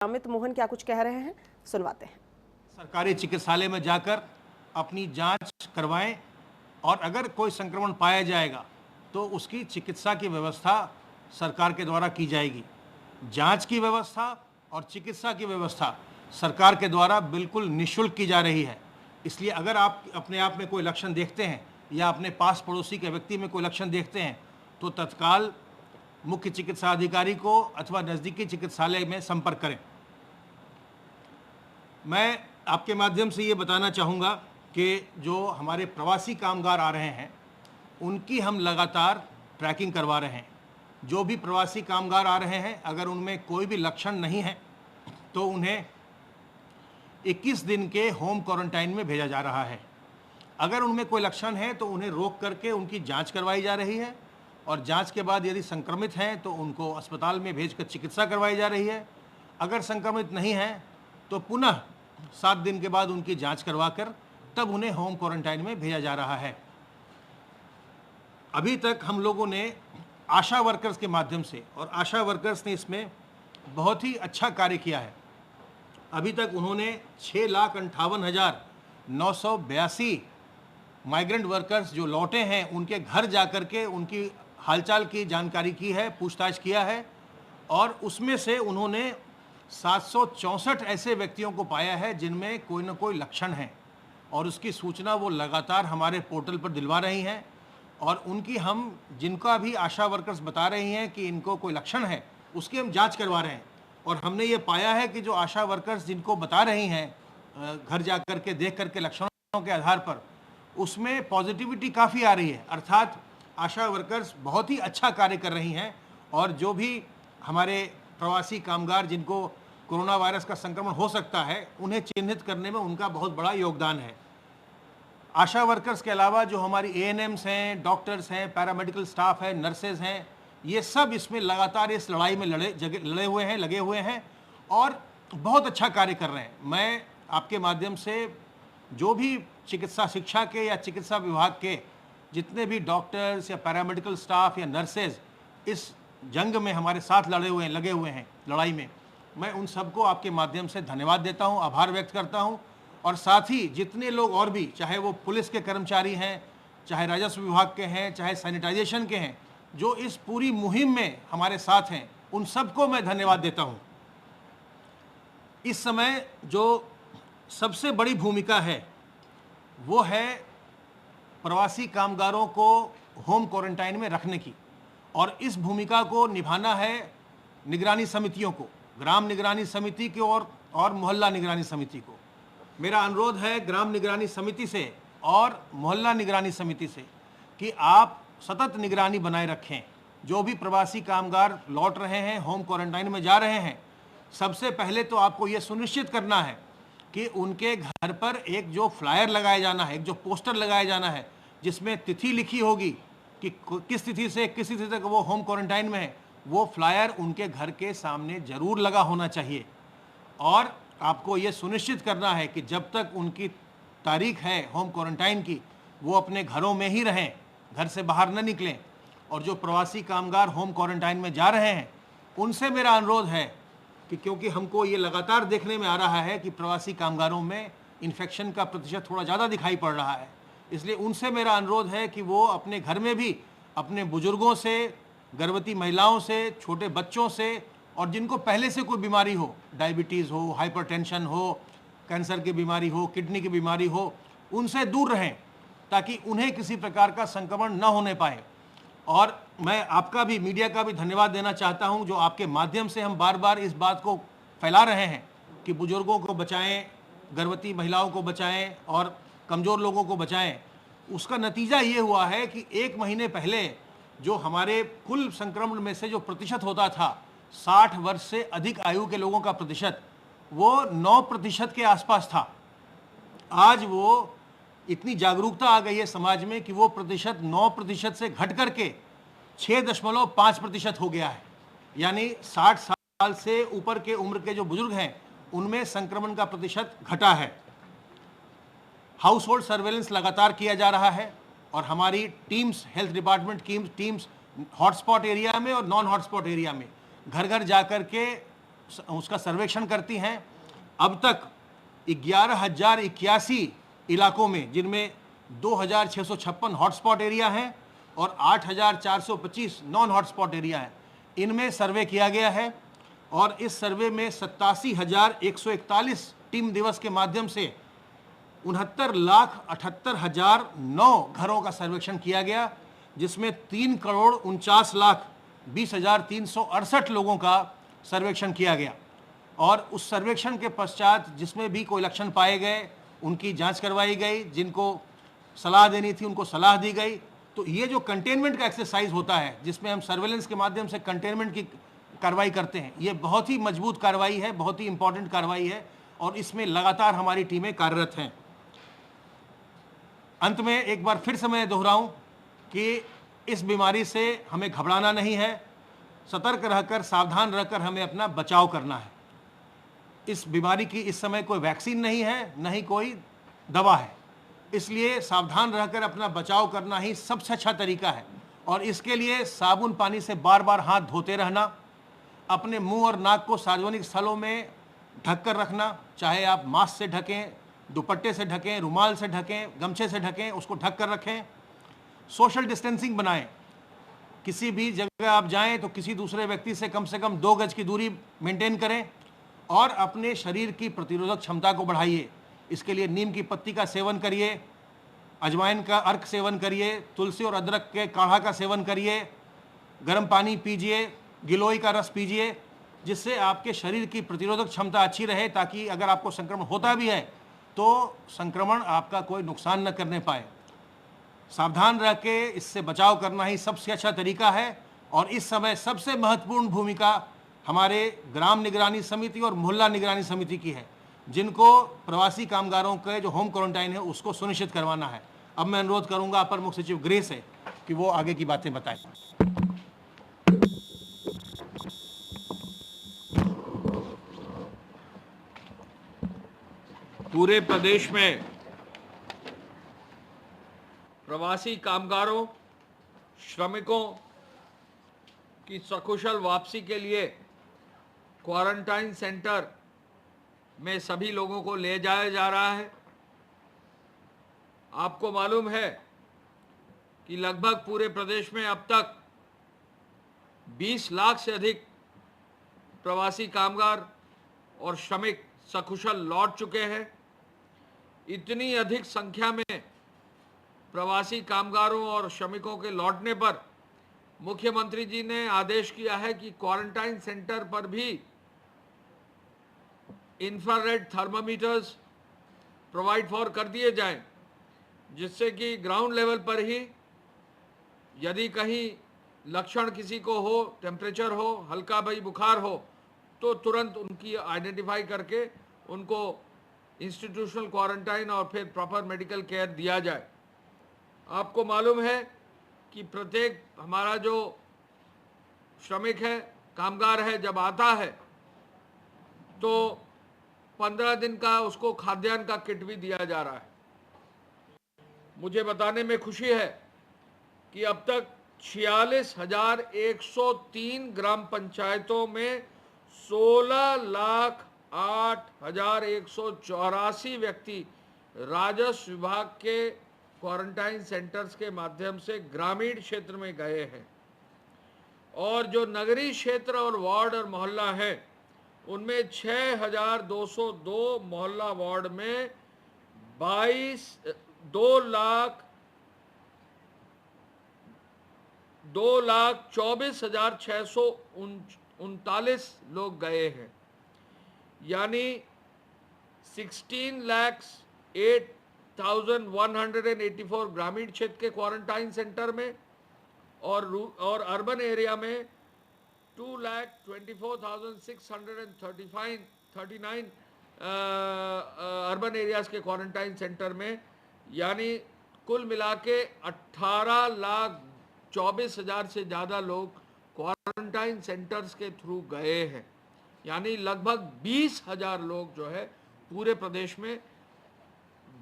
अमित मोहन क्या कुछ कह रहे हैं, सुनवाते हैं। सरकारी चिकित्सालय में जाकर अपनी जांच करवाएं और अगर कोई संक्रमण पाया जाएगा तो उसकी चिकित्सा की व्यवस्था सरकार के द्वारा की जाएगी। जांच की व्यवस्था और चिकित्सा की व्यवस्था सरकार के द्वारा बिल्कुल निःशुल्क की जा रही है। इसलिए अगर आप अपने आप में कोई लक्षण देखते हैं या अपने पास पड़ोसी के व्यक्ति में कोई लक्षण देखते हैं तो तत्काल मुख्य चिकित्सा अधिकारी को अथवा नज़दीकी चिकित्सालय में संपर्क करें। मैं आपके माध्यम से ये बताना चाहूँगा कि जो हमारे प्रवासी कामगार आ रहे हैं उनकी हम लगातार ट्रैकिंग करवा रहे हैं। जो भी प्रवासी कामगार आ रहे हैं अगर उनमें कोई भी लक्षण नहीं है तो उन्हें 21 दिन के होम क्वारंटाइन में भेजा जा रहा है। अगर उनमें कोई लक्षण है तो उन्हें रोक करके उनकी जांच करवाई जा रही है और जांच के बाद यदि संक्रमित हैं तो उनको अस्पताल में भेजकर चिकित्सा करवाई जा रही है। अगर संक्रमित नहीं है तो पुनः 7 दिन के बाद उनकी जांच करवाकर तब उन्हें होम क्वारंटाइन में भेजा जा रहा है। अभी तक हम लोगों ने आशा वर्कर्स के माध्यम से, और आशा वर्कर्स ने इसमें बहुत ही अच्छा कार्य किया है। अभी तक उन्होंने 6,58,982 माइग्रेंट वर्कर्स जो लौटे हैं उनके घर जाकर के उनकी हालचाल की जानकारी की है, पूछताछ किया है और उसमें से उन्होंने 764 ऐसे व्यक्तियों को पाया है जिनमें कोई न कोई लक्षण है और उसकी सूचना वो लगातार हमारे पोर्टल पर दिलवा रही हैं और उनकी हम जिनका भी आशा वर्कर्स बता रही हैं कि इनको कोई लक्षण है उसकी हम जांच करवा रहे हैं। और हमने ये पाया है कि जो आशा वर्कर्स जिनको बता रही हैं घर जा कर के देख करके लक्षणों के आधार पर उसमें पॉजिटिविटी काफ़ी आ रही है, अर्थात आशा वर्कर्स बहुत ही अच्छा कार्य कर रही हैं। और जो भी हमारे प्रवासी कामगार जिनको कोरोना वायरस का संक्रमण हो सकता है उन्हें चिन्हित करने में उनका बहुत बड़ा योगदान है। आशा वर्कर्स के अलावा जो हमारी एएनएम्स हैं, डॉक्टर्स हैं, पैरामेडिकल स्टाफ है, नर्सेज हैं, ये सब इसमें लगातार इस लड़ाई में लड़े हुए हैं, लगे हुए हैं और बहुत अच्छा कार्य कर रहे हैं। मैं आपके माध्यम से जो भी चिकित्सा शिक्षा के या चिकित्सा विभाग के जितने भी डॉक्टर्स या पैरामेडिकल स्टाफ या नर्सेज इस जंग में हमारे साथ लगे हुए हैं लड़ाई में, मैं उन सबको आपके माध्यम से धन्यवाद देता हूं, आभार व्यक्त करता हूं। और साथ ही जितने लोग और भी, चाहे वो पुलिस के कर्मचारी हैं, चाहे राजस्व विभाग के हैं, चाहे सैनिटाइजेशन के हैं, जो इस पूरी मुहिम में हमारे साथ हैं, उन सबको मैं धन्यवाद देता हूं। इस समय जो सबसे बड़ी भूमिका है वो है प्रवासी कामगारों को होम क्वारंटाइन में रखने की और इस भूमिका को निभाना है निगरानी समितियों को, ग्राम निगरानी समिति की और मोहल्ला निगरानी समिति को। मेरा अनुरोध है ग्राम निगरानी समिति से और मोहल्ला निगरानी समिति से कि आप सतत निगरानी बनाए रखें। जो भी प्रवासी कामगार लौट रहे हैं, होम क्वारंटाइन में जा रहे हैं, सबसे पहले तो आपको ये सुनिश्चित करना है कि उनके घर पर एक जो फ्लायर लगाया जाना है, एक जो पोस्टर लगाया जाना है जिसमें तिथि लिखी होगी कि किस तिथि से किस तिथि तक वो होम क्वारंटाइन में है, वो फ्लायर उनके घर के सामने ज़रूर लगा होना चाहिए। और आपको ये सुनिश्चित करना है कि जब तक उनकी तारीख है होम क्वारंटाइन की वो अपने घरों में ही रहें, घर से बाहर न निकलें। और जो प्रवासी कामगार होम क्वारंटाइन में जा रहे हैं उनसे मेरा अनुरोध है कि क्योंकि हमको ये लगातार देखने में आ रहा है कि प्रवासी कामगारों में इन्फेक्शन का प्रतिशत थोड़ा ज़्यादा दिखाई पड़ रहा है, इसलिए उनसे मेरा अनुरोध है कि वो अपने घर में भी अपने बुजुर्गों से, गर्भवती महिलाओं से, छोटे बच्चों से और जिनको पहले से कोई बीमारी हो, डायबिटीज़ हो, हाइपरटेंशन हो, कैंसर की बीमारी हो, किडनी की बीमारी हो, उनसे दूर रहें ताकि उन्हें किसी प्रकार का संक्रमण न होने पाए। और मैं आपका भी, मीडिया का भी धन्यवाद देना चाहता हूं जो आपके माध्यम से हम बार बार इस बात को फैला रहे हैं कि बुजुर्गों को बचाएं, गर्भवती महिलाओं को बचाएं और कमज़ोर लोगों को बचाएं। उसका नतीजा ये हुआ है कि 1 महीने पहले जो हमारे कुल संक्रमण में से जो प्रतिशत होता था, 60 वर्ष से अधिक आयु के लोगों का प्रतिशत, वो 9% के आसपास था। आज वो इतनी जागरूकता आ गई है समाज में कि वो प्रतिशत 9% से घट करके 6.5% हो गया है। यानी 60 साल से ऊपर के उम्र के जो बुजुर्ग हैं उनमें संक्रमण का प्रतिशत घटा है। हाउस होल्ड सर्वेलेंस लगातार किया जा रहा है और हमारी टीम्स, हेल्थ डिपार्टमेंट की टीम्स हॉटस्पॉट एरिया में और नॉन हॉटस्पॉट एरिया में घर घर जा कर के उसका सर्वेक्षण करती हैं। अब तक 11,081 इलाकों में, जिनमें 2,656 हॉटस्पॉट एरिया हैं और 8,425 नॉन हॉटस्पॉट एरिया हैं, इनमें सर्वे किया गया है। और इस सर्वे में 87,141 टीम दिवस के माध्यम से 69,78,009 घरों का सर्वेक्षण किया गया, जिसमें 3,49,20,368 लोगों का सर्वेक्षण किया गया। और उस सर्वेक्षण के पश्चात जिसमें भी कोई लक्षण पाए गए उनकी जांच करवाई गई, जिनको सलाह देनी थी उनको सलाह दी गई। तो ये जो कंटेनमेंट का एक्सरसाइज होता है, जिसमें हम सर्वेलेंस के माध्यम से कंटेनमेंट की कार्रवाई करते हैं, ये बहुत ही मजबूत कार्रवाई है, बहुत ही इंपॉर्टेंट कार्रवाई है और इसमें लगातार हमारी टीमें कार्यरत हैं। अंत में एक बार फिर से मैं दोहराऊं कि इस बीमारी से हमें घबराना नहीं है, सतर्क रहकर, सावधान रहकर हमें अपना बचाव करना है। इस बीमारी की इस समय कोई वैक्सीन नहीं है, न ही कोई दवा है, इसलिए सावधान रहकर अपना बचाव करना ही सबसे अच्छा तरीका है। और इसके लिए साबुन पानी से बार बार हाथ धोते रहना, अपने मुंह और नाक को सार्वजनिक स्थलों में ढक कर रखना, चाहे आप मास्क से ढकें, दुपट्टे से ढकें, रुमाल से ढकें, गमछे से ढकें, उसको ढक कर रखें। सोशल डिस्टेंसिंग बनाएं, किसी भी जगह आप जाएं तो किसी दूसरे व्यक्ति से कम 2 गज की दूरी मेंटेन करें और अपने शरीर की प्रतिरोधक क्षमता को बढ़ाइए। इसके लिए नीम की पत्ती का सेवन करिए, अजवाइन का अर्क सेवन करिए, तुलसी और अदरक के काढ़ा का सेवन करिए, गर्म पानी पीजिए, गिलोय का रस पीजिए, जिससे आपके शरीर की प्रतिरोधक क्षमता अच्छी रहे, ताकि अगर आपको संक्रमण होता भी है तो संक्रमण आपका कोई नुकसान न करने पाए। सावधान रह के इससे बचाव करना ही सबसे अच्छा तरीका है। और इस समय सबसे महत्वपूर्ण भूमिका हमारे ग्राम निगरानी समिति और मोहल्ला निगरानी समिति की है, जिनको प्रवासी कामगारों के जो होम क्वारंटाइन है उसको सुनिश्चित करवाना है। अब मैं अनुरोध करूंगा अपर मुख्य सचिव गृह से कि वो आगे की बातें बताएं। पूरे प्रदेश में प्रवासी कामगारों, श्रमिकों की सकुशल वापसी के लिए क्वारंटाइन सेंटर में सभी लोगों को ले जाया जा रहा है। आपको मालूम है कि लगभग पूरे प्रदेश में अब तक 20 लाख से अधिक प्रवासी कामगार और श्रमिक सकुशल लौट चुके हैं। इतनी अधिक संख्या में प्रवासी कामगारों और श्रमिकों के लौटने पर मुख्यमंत्री जी ने आदेश किया है कि क्वारंटाइन सेंटर पर भी इंफ्रारेड थर्मामीटर्स प्रोवाइड फॉर कर दिए जाएं, जिससे कि ग्राउंड लेवल पर ही यदि कहीं लक्षण किसी को हो, टेम्परेचर हो, हल्का भाई बुखार हो, तो तुरंत उनकी आइडेंटिफाई करके उनको इंस्टीट्यूशनल क्वारंटाइन और फिर प्रॉपर मेडिकल केयर दिया जाए। आपको मालूम है कि प्रत्येक हमारा जो श्रमिक है, कामगार है, जब आता है तो 15 दिन का उसको खाद्यान्न का किट भी दिया जा रहा है। मुझे बताने में खुशी है कि अब तक 46,103 ग्राम पंचायतों में 16,08,184 व्यक्ति राजस्व विभाग के क्वारंटाइन सेंटर्स के माध्यम से ग्रामीण क्षेत्र में गए हैं। और जो नगरीय क्षेत्र और वार्ड और मोहल्ला है, उनमें 6,202 मोहल्ला वार्ड में 2,24,639 लोग गए हैं, यानी 16,08,184 ग्रामीण क्षेत्र के क्वारंटाइन सेंटर में और अर्बन एरिया में 2,24,639 अर्बन एरियाज के क्वारंटाइन सेंटर में, यानी कुल मिला के 18,24,000 से ज़्यादा लोग क्वारंटाइन सेंटर्स के थ्रू गए हैं। यानी लगभग 20,000 लोग जो है पूरे प्रदेश में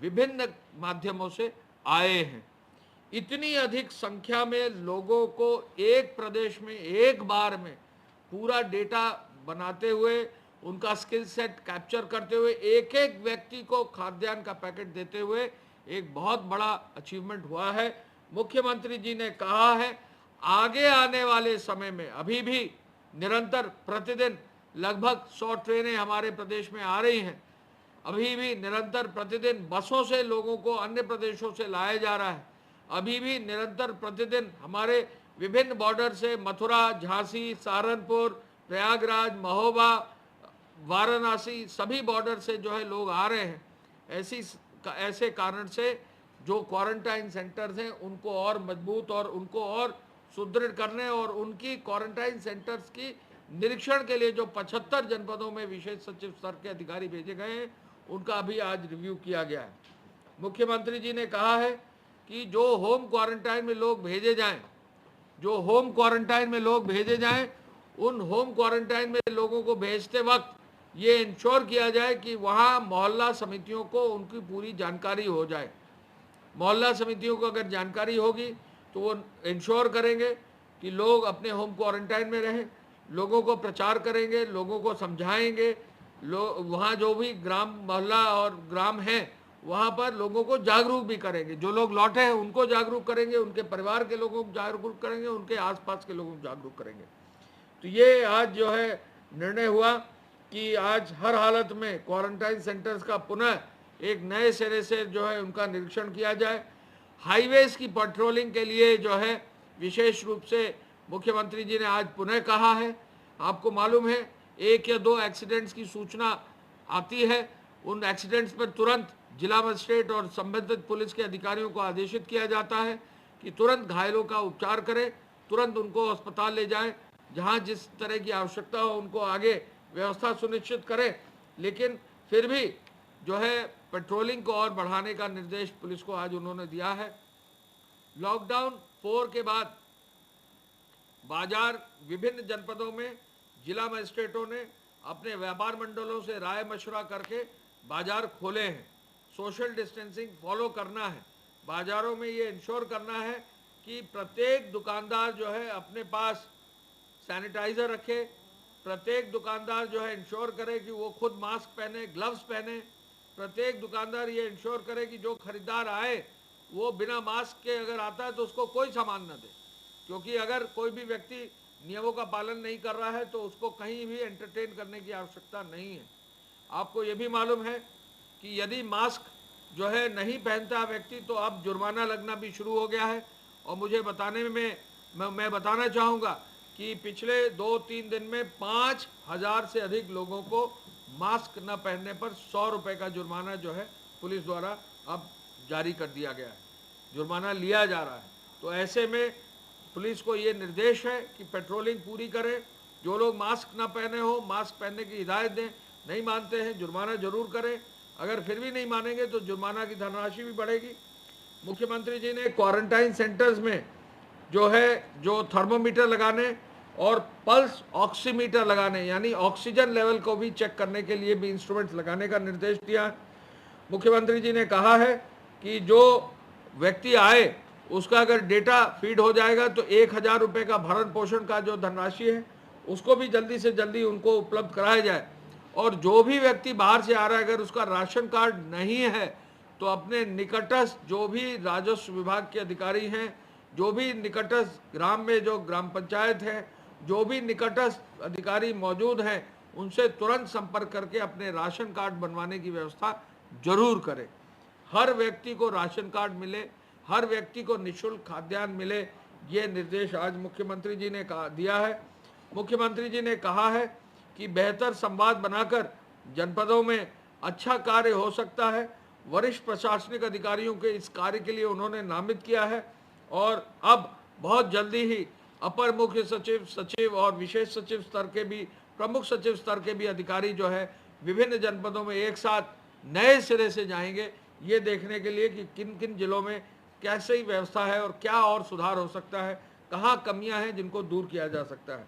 विभिन्न माध्यमों से आए हैं। इतनी अधिक संख्या में लोगों को एक प्रदेश में एक बार में पूरा डेटा बनाते हुए, उनका स्किल सेट कैप्चर करते हुए, एक एक व्यक्ति को खाद्यान्न का पैकेट देते हुए एक बहुत बड़ा अचीवमेंट हुआ है। मुख्यमंत्री जी ने कहा है आगे आने वाले समय में अभी भी निरंतर प्रतिदिन लगभग 100 ट्रेनें हमारे प्रदेश में आ रही हैं। अभी भी निरंतर प्रतिदिन बसों से लोगों को अन्य प्रदेशों से लाया जा रहा है। अभी भी निरंतर प्रतिदिन हमारे विभिन्न बॉर्डर से मथुरा, झांसी, सहारनपुर, प्रयागराज, महोबा, वाराणसी सभी बॉर्डर से जो है लोग आ रहे हैं। ऐसे कारण से जो क्वारंटाइन सेंटर्स हैं उनको और मजबूत और उनको और सुदृढ़ करने और उनकी क्वारंटाइन सेंटर्स की निरीक्षण के लिए जो 75 जनपदों में विशेष सचिव स्तर के अधिकारी भेजे गए हैं उनका भी आज रिव्यू किया गया है। मुख्यमंत्री जी ने कहा है कि जो होम क्वारंटाइन में लोग भेजे जाएं, उन होम क्वारंटाइन में लोगों को भेजते वक्त ये इंश्योर किया जाए कि वहाँ मोहल्ला समितियों को उनकी पूरी जानकारी हो जाए। मोहल्ला समितियों को अगर जानकारी होगी तो वो इंश्योर करेंगे कि लोग अपने होम क्वारंटाइन में रहें, लोगों को प्रचार करेंगे, लोगों को समझाएंगे, वहाँ जो भी ग्राम, मोहल्ला और ग्राम हैं वहाँ पर लोगों को जागरूक भी करेंगे। जो लोग लौटे हैं उनको जागरूक करेंगे, उनके परिवार के लोगों को जागरूक करेंगे, उनके आसपास के लोगों को जागरूक करेंगे। तो ये आज जो है निर्णय हुआ कि आज हर हालत में क्वारंटाइन सेंटर्स का पुनः एक नए सिरे से जो है उनका निरीक्षण किया जाए। हाईवेज की पेट्रोलिंग के लिए जो है विशेष रूप से मुख्यमंत्री जी ने आज पुनः कहा है। आपको मालूम है 1 या 2 एक्सीडेंट्स की सूचना आती है, उन एक्सीडेंट्स पर तुरंत जिला मजिस्ट्रेट और संबंधित पुलिस के अधिकारियों को आदेशित किया जाता है कि तुरंत घायलों का उपचार करें, तुरंत उनको अस्पताल ले जाएं, जहां जिस तरह की आवश्यकता हो उनको आगे व्यवस्था सुनिश्चित करें। लेकिन फिर भी जो है पेट्रोलिंग को और बढ़ाने का निर्देश पुलिस को आज उन्होंने दिया है। लॉकडाउन 4 के बाद बाजार विभिन्न जनपदों में जिला मजिस्ट्रेटों ने अपने व्यापार मंडलों से राय मशवरा करके बाजार खोले हैं। सोशल डिस्टेंसिंग फॉलो करना है, बाजारों में ये इंश्योर करना है कि प्रत्येक दुकानदार जो है अपने पास सैनिटाइज़र रखे, प्रत्येक दुकानदार जो है इंश्योर करे कि वो खुद मास्क पहने, ग्लव्स पहने, प्रत्येक दुकानदार ये इंश्योर करे कि जो खरीदार आए वो बिना मास्क के अगर आता है तो उसको कोई सामान न दे, क्योंकि अगर कोई भी व्यक्ति नियमों का पालन नहीं कर रहा है तो उसको कहीं भी एंटरटेन करने की आवश्यकता नहीं है। आपको ये भी मालूम है कि यदि मास्क जो है नहीं पहनता व्यक्ति तो अब जुर्माना लगना भी शुरू हो गया है। और मुझे बताने में मैं बताना चाहूँगा कि पिछले 2-3 दिन में 5000 से अधिक लोगों को मास्क न पहनने पर 100 रुपये का जुर्माना जो है पुलिस द्वारा अब जारी कर दिया गया है, जुर्माना लिया जा रहा है। तो ऐसे में पुलिस को ये निर्देश है कि पेट्रोलिंग पूरी करें, जो लोग मास्क ना पहने हो मास्क पहनने की हिदायत दें, नहीं मानते हैं जुर्माना जरूर करें, अगर फिर भी नहीं मानेंगे तो जुर्माना की धनराशि भी बढ़ेगी। मुख्यमंत्री जी ने क्वारंटाइन सेंटर्स में जो थर्मोमीटर लगाने और पल्स ऑक्सीमीटर लगाने यानी ऑक्सीजन लेवल को भी चेक करने के लिए भी इंस्ट्रूमेंट्स लगाने का निर्देश दिया है। मुख्यमंत्री जी ने कहा है कि जो व्यक्ति आए उसका अगर डेटा फीड हो जाएगा तो 1000 रुपये का भरण पोषण का जो धनराशि है उसको भी जल्दी से जल्दी उनको उपलब्ध कराया जाए। और जो भी व्यक्ति बाहर से आ रहा है अगर उसका राशन कार्ड नहीं है तो अपने निकटस्थ जो भी राजस्व विभाग के अधिकारी हैं, जो भी निकटस्थ ग्राम में जो ग्राम पंचायत है, जो भी निकटस्थ अधिकारी मौजूद हैं, उनसे तुरंत संपर्क करके अपने राशन कार्ड बनवाने की व्यवस्था जरूर करें। हर व्यक्ति को राशन कार्ड मिले, हर व्यक्ति को निःशुल्क खाद्यान्न मिले, ये निर्देश आज मुख्यमंत्री जी ने दिया है। मुख्यमंत्री जी ने कहा है कि बेहतर संवाद बनाकर जनपदों में अच्छा कार्य हो सकता है। वरिष्ठ प्रशासनिक अधिकारियों के इस कार्य के लिए उन्होंने नामित किया है और अब बहुत जल्दी ही अपर मुख्य सचिव, सचिव और विशेष सचिव स्तर के भी, प्रमुख सचिव स्तर के भी अधिकारी जो है विभिन्न जनपदों में एक साथ नए सिरे से जाएंगे, ये देखने के लिए कि किन किन जिलों में कैसी व्यवस्था है और क्या और सुधार हो सकता है, कहाँ कमियां हैं जिनको दूर किया जा सकता है।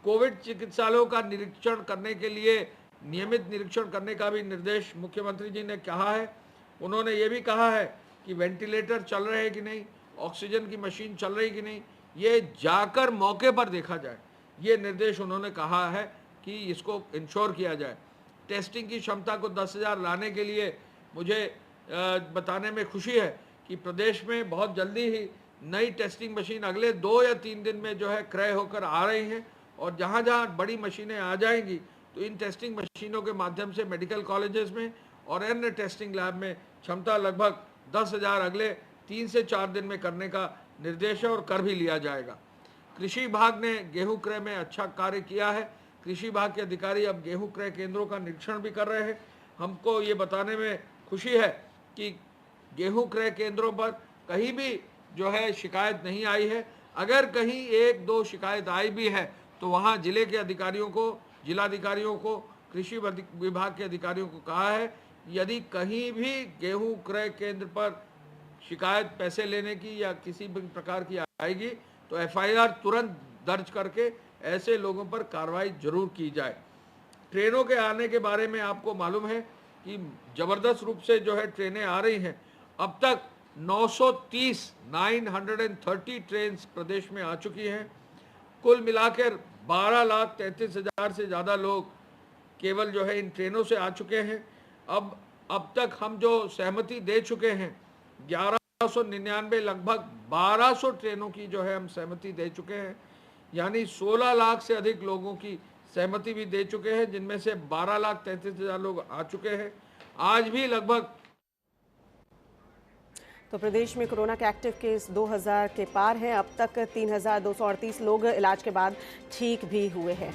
कोविड चिकित्सालयों का निरीक्षण करने के लिए नियमित निरीक्षण करने का भी निर्देश मुख्यमंत्री जी ने कहा है। उन्होंने ये भी कहा है कि वेंटिलेटर चल रहे हैं कि नहीं, ऑक्सीजन की मशीन चल रही कि नहीं, ये जाकर मौके पर देखा जाए, ये निर्देश उन्होंने कहा है कि इसको इंश्योर किया जाए। टेस्टिंग की क्षमता को 10,000 लाने के लिए मुझे बताने में खुशी है कि प्रदेश में बहुत जल्दी ही नई टेस्टिंग मशीन अगले 2 या 3 दिन में जो है क्रय होकर आ रही हैं, और जहाँ जहाँ बड़ी मशीनें आ जाएंगी तो इन टेस्टिंग मशीनों के माध्यम से मेडिकल कॉलेजेस में और अन्य टेस्टिंग लैब में क्षमता लगभग 10,000 अगले 3 से 4 दिन में करने का निर्देश है और कर भी लिया जाएगा। कृषि विभाग ने गेहूं क्रय में अच्छा कार्य किया है। कृषि विभाग के अधिकारी अब गेहूं क्रय केंद्रों का निरीक्षण भी कर रहे हैं। हमको ये बताने में खुशी है कि गेहूं क्रय केंद्रों पर कहीं भी जो है शिकायत नहीं आई है। अगर कहीं 1-2 शिकायत आई भी है तो वहाँ जिले के अधिकारियों को, जिलाधिकारियों को, कृषि विभाग के अधिकारियों को कहा है, यदि कहीं भी गेहूं क्रय केंद्र पर शिकायत पैसे लेने की या किसी भी प्रकार की आएगी तो एफआईआर तुरंत दर्ज करके ऐसे लोगों पर कार्रवाई जरूर की जाए। ट्रेनों के आने के बारे में आपको मालूम है कि जबरदस्त रूप से जो है ट्रेनें आ रही हैं। अब तक 930 ट्रेन प्रदेश में आ चुकी हैं। कुल मिलाकर 12,33,000 से ज़्यादा लोग केवल जो है इन ट्रेनों से आ चुके हैं। अब तक हम जो सहमति दे चुके हैं 1199, लगभग 1200 ट्रेनों की जो है हम सहमति दे चुके हैं, यानी 16 लाख से अधिक लोगों की सहमति भी दे चुके हैं, जिनमें से 12,33,000 लोग आ चुके हैं। आज भी लगभग तो प्रदेश में कोरोना के एक्टिव केस 2000 के पार हैं। अब तक 3,238 लोग इलाज के बाद ठीक भी हुए हैं।